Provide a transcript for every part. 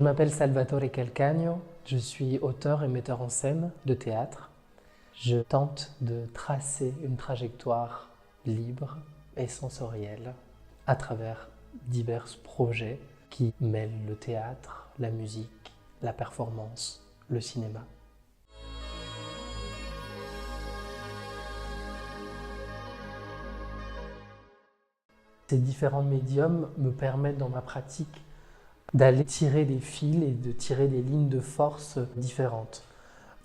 Je m'appelle Salvatore Calcagno, je suis auteur et metteur en scène de théâtre. Je tente de tracer une trajectoire libre et sensorielle à travers divers projets qui mêlent le théâtre, la musique, la performance, le cinéma. Ces différents médiums me permettent dans ma pratique d'aller tirer des fils et de tirer des lignes de force différentes.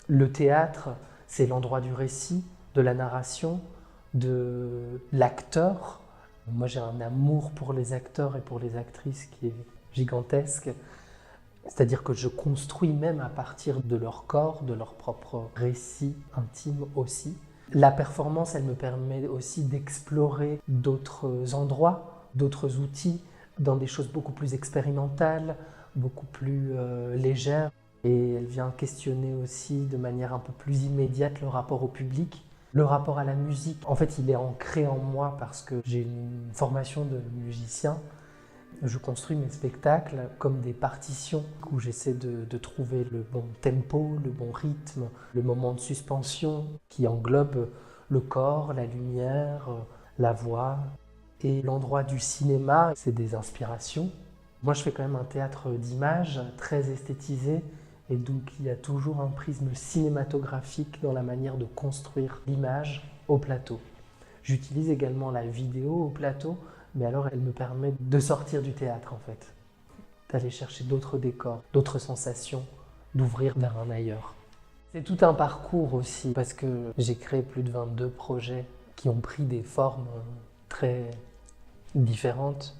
Le théâtre, c'est l'endroit du récit, de la narration, de l'acteur. Moi, j'ai un amour pour les acteurs et pour les actrices qui est gigantesque. C'est-à-dire que je construis même à partir de leur corps, de leur propre récit intime aussi. La performance, elle me permet aussi d'explorer d'autres endroits, d'autres outils, dans des choses beaucoup plus expérimentales, beaucoup plus légères. Et elle vient questionner aussi de manière un peu plus immédiate le rapport au public, le rapport à la musique. En fait, il est ancré en moi parce que j'ai une formation de musicien. Je construis mes spectacles comme des partitions où j'essaie de trouver le bon tempo, le bon rythme, le moment de suspension qui englobe le corps, la lumière, la voix. Et l'endroit du cinéma, c'est des inspirations. Moi, je fais quand même un théâtre d'image très esthétisé et donc il y a toujours un prisme cinématographique dans la manière de construire l'image au plateau. J'utilise également la vidéo au plateau, mais alors elle me permet de sortir du théâtre en fait, d'aller chercher d'autres décors, d'autres sensations, d'ouvrir vers un ailleurs. C'est tout un parcours aussi parce que j'ai créé plus de 22 projets qui ont pris des formes très différentes.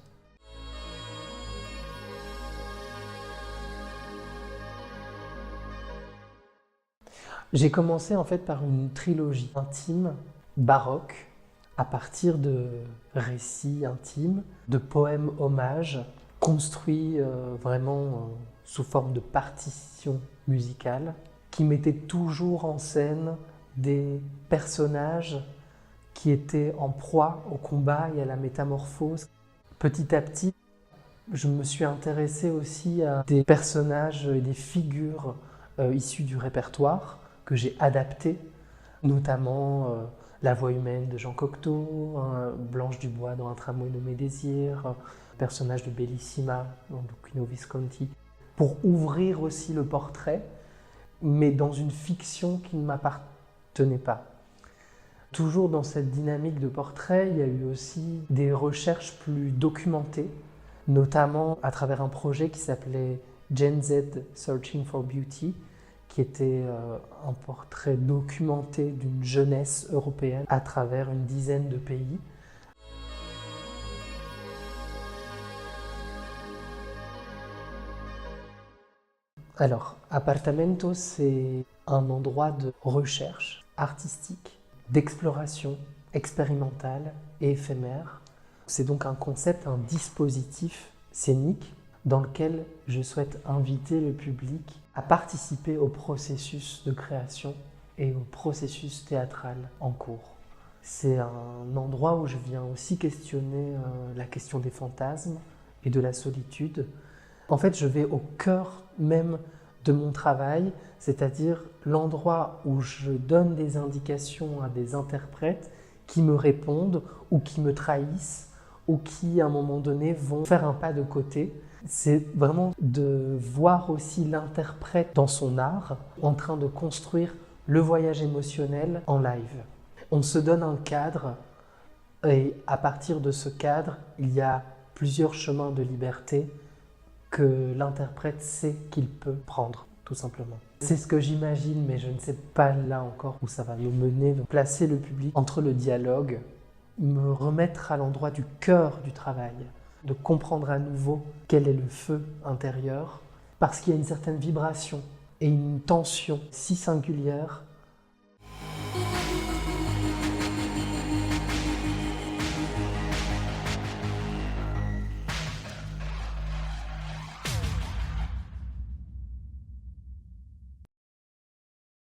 J'ai commencé en fait par une trilogie intime, baroque, à partir de récits intimes, de poèmes hommages, construits vraiment sous forme de partitions musicales, qui mettaient toujours en scène des personnages qui étaient en proie au combat et à la métamorphose. Petit à petit, je me suis intéressé aussi à des personnages et des figures issus du répertoire que j'ai adapté, notamment La Voix humaine de Jean Cocteau, Blanche Dubois dans Un tramway nommé Désir, le personnage de Bellissima dans Luchino Visconti, pour ouvrir aussi le portrait, mais dans une fiction qui ne m'appartenait pas. Toujours dans cette dynamique de portrait, il y a eu aussi des recherches plus documentées, notamment à travers un projet qui s'appelait Gen Z Searching for Beauty, qui était un portrait documenté d'une jeunesse européenne à travers une dizaine de pays. Alors, Apartamento, c'est un endroit de recherche artistique, d'exploration expérimentale et éphémère. C'est donc un concept, un dispositif scénique dans lequel je souhaite inviter le public à participer au processus de création et au processus théâtral en cours. C'est un endroit où je viens aussi questionner la question des fantasmes et de la solitude. En fait, je vais au cœur même de mon travail, c'est-à-dire l'endroit où je donne des indications à des interprètes qui me répondent ou qui me trahissent ou qui, à un moment donné, vont faire un pas de côté. C'est vraiment de voir aussi l'interprète dans son art en train de construire le voyage émotionnel en live. On se donne un cadre et à partir de ce cadre, il y a plusieurs chemins de liberté que l'interprète sait qu'il peut prendre, tout simplement. C'est ce que j'imagine, mais je ne sais pas là encore où ça va nous mener. Donc, placer le public entre le dialogue, me remettre à l'endroit du cœur du travail, de comprendre à nouveau quel est le feu intérieur, parce qu'il y a une certaine vibration et une tension si singulière